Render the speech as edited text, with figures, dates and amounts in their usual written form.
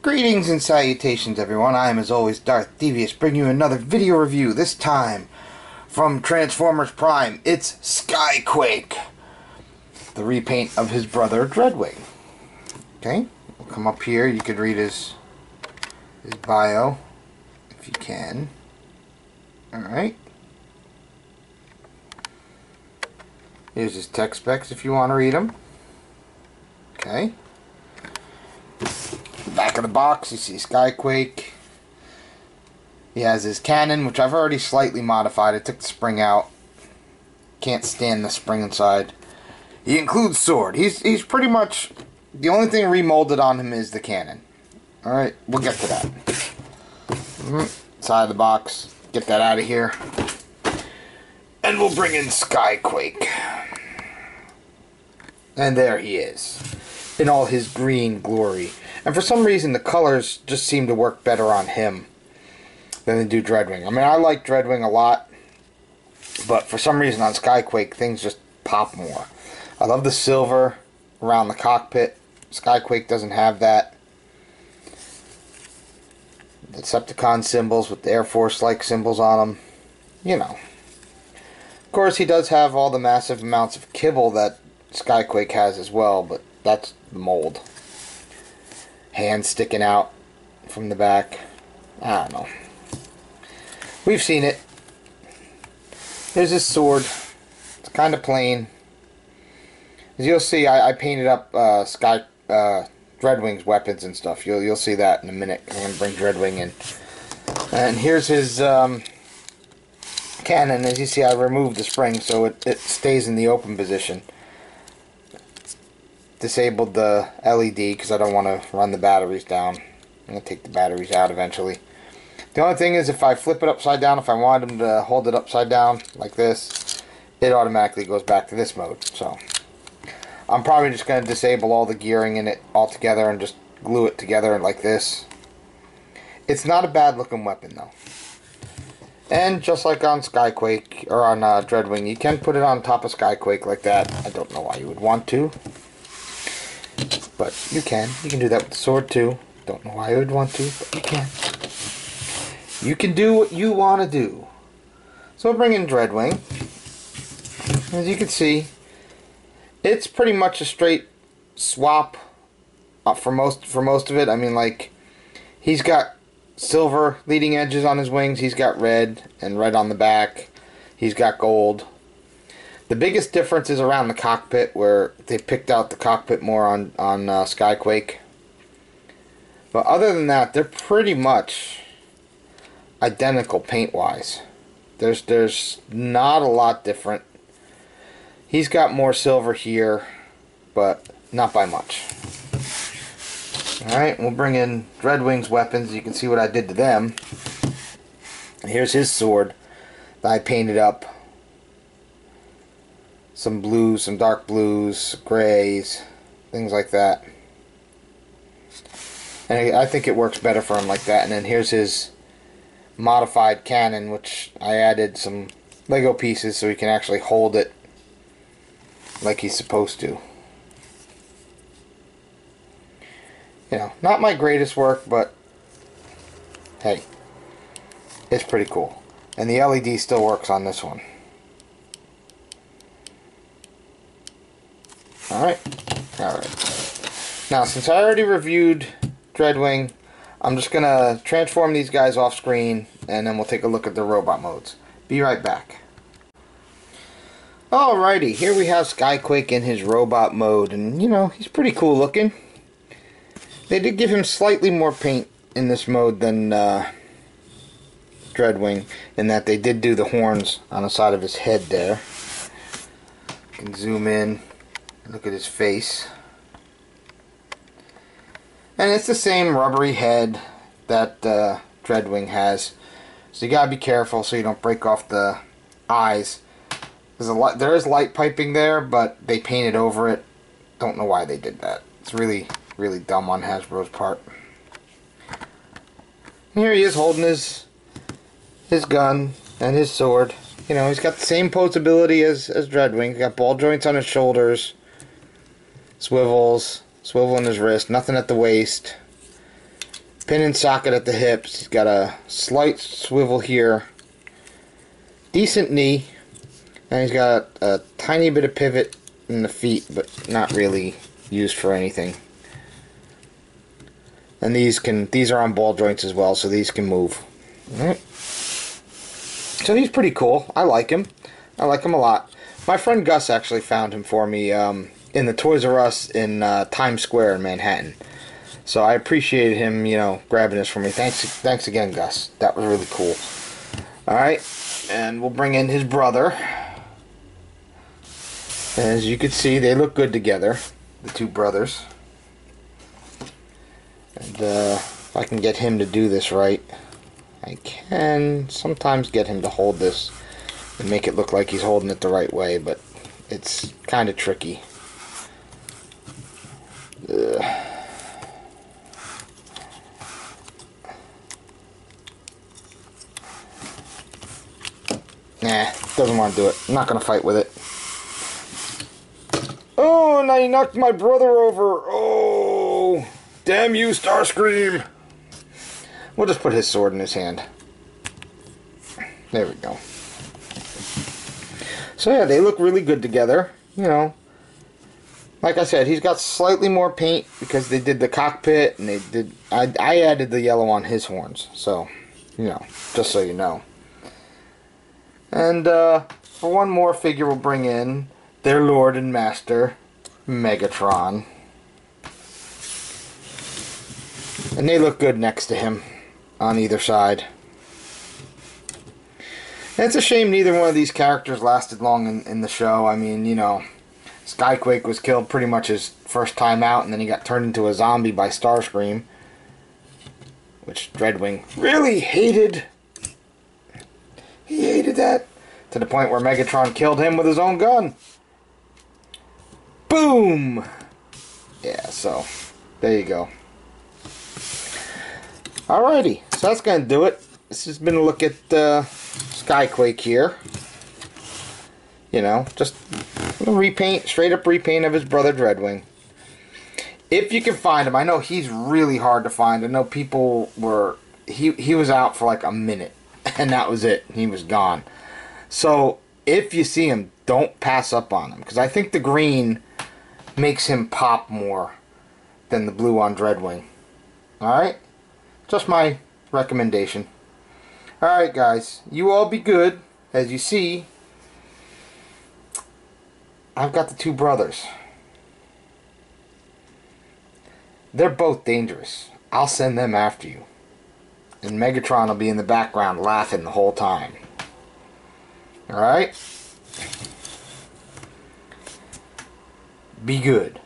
Greetings and salutations, everyone. I am, as always, darthdevious, bringing you another video review, this time from Transformers Prime. It's Skyquake, the repaint of his brother, Dreadwing. Okay, we'll come up here. You could read his bio, if you can. Alright. Here's his tech specs, if you want to read them. Okay. Back of the box, you see Skyquake. He has his cannon, which I've already slightly modified. I took the spring out. Can't stand the spring inside. He includes sword. He's pretty much... The only thing remolded on him is the cannon. Alright, we'll get to that. Side of the box. Get that out of here. And we'll bring in Skyquake. And there he is. In all his green glory. And for some reason, the colors just seem to work better on him than they do Dreadwing. I mean, I like Dreadwing a lot, but for some reason on Skyquake, things just pop more. I love the silver around the cockpit. Skyquake doesn't have that. The Decepticon symbols with the Air Force-like symbols on them. You know. Of course, he does have all the massive amounts of kibble that Skyquake has as well, but that's the mold. Hand sticking out from the back. I don't know. We've seen it. There's his sword. It's kind of plain. As you'll see, I painted up Dreadwing's weapons and stuff. You'll see that in a minute. I'm going to bring Dreadwing in. And here's his cannon. As you see, I removed the spring so it stays in the open position. Disabled the LED because I don't want to run the batteries down. I'm going to take the batteries out eventually. The only thing is, if I flip it upside down, if I want him to hold it upside down like this, it automatically goes back to this mode. So I'm probably just going to disable all the gearing in it altogether and just glue it together like this. It's not a bad looking weapon though. And just like on Skyquake, or on Dreadwing, you can put it on top of Skyquake like that. I don't know why you would want to. But you can. You can do that with the sword too. Don't know why you would want to, but you can. You can do what you want to do. So we'll bring in Dreadwing. As you can see, it's pretty much a straight swap for most of it. I mean, like, he's got silver leading edges on his wings. He's got red and red on the back. He's got gold. The biggest difference is around the cockpit, where they picked out the cockpit more on Skyquake. But other than that, they're pretty much identical paint-wise. There's not a lot different. He's got more silver here, but not by much. Alright, we'll bring in Dreadwing's weapons. You can see what I did to them. Here's his sword that I painted up. Some blues, some dark blues, grays, things like that. And I think it works better for him like that. And then here's his modified cannon, which I added some Lego pieces so he can actually hold it like he's supposed to. You know, not my greatest work, but hey, it's pretty cool. And the LED still works on this one. Alright. Now, since I already reviewed Dreadwing, I'm just going to transform these guys off screen, and then we'll take a look at the robot modes. Be right back. Alrighty, here we have Skyquake in his robot mode, and you know, he's pretty cool looking. They did give him slightly more paint in this mode than Dreadwing, in that they did do the horns on the side of his head there. You can zoom in. Look at his face. And it's the same rubbery head that Dreadwing has. So you gotta be careful so you don't break off the eyes. There is light piping there, but they painted over it. Don't know why they did that. It's really, really dumb on Hasbro's part. Here he is holding his gun and his sword. You know, he's got the same posability as Dreadwing. He's got ball joints on his shoulders. Swivel in his wrist, nothing at the waist. Pin and socket at the hips. He's got a slight swivel here. Decent knee. And he's got a tiny bit of pivot in the feet, but not really used for anything. And these are on ball joints as well, so these can move. Alright. So he's pretty cool. I like him. I like him a lot. My friend Gus actually found him for me in the Toys R Us in Times Square in Manhattan. So I appreciated him, you know, grabbing this for me. Thanks again, Gus. That was really cool. Alright, and we'll bring in his brother. As you can see, they look good together, the two brothers. And if I can get him to do this right, I can sometimes get him to hold this and make it look like he's holding it the right way, but it's kind of tricky. Nah, doesn't want to do it. I'm not going to fight with it. Oh, now you knocked my brother over. Oh, damn you, Starscream. We'll just put his sword in his hand. There we go. So yeah, they look really good together. You know, like I said, he's got slightly more paint because they did the cockpit and they did. I added the yellow on his horns, so you know, just so you know. And for one more figure, we'll bring in their Lord and Master, Megatron. And they look good next to him on either side. And it's a shame neither one of these characters lasted long in the show. I mean, you know, Skyquake was killed pretty much his first time out, and then he got turned into a zombie by Starscream, which Dreadwing really hated. He hated that to the point where Megatron killed him with his own gun. Boom! Yeah, so there you go. Alrighty, so that's going to do it. This has been a look at Skyquake here. You know, just a repaint, straight up repaint of his brother Dreadwing. If you can find him, I know he's really hard to find. I know people were, he was out for like a minute, and that was it. He was gone. So if you see him, don't pass up on him, because I think the green makes him pop more than the blue on Dreadwing. Alright? Just my recommendation. Alright guys, you all be good. As you see, I've got the two brothers. They're both dangerous. I'll send them after you. And Megatron will be in the background laughing the whole time. Alright? Be good.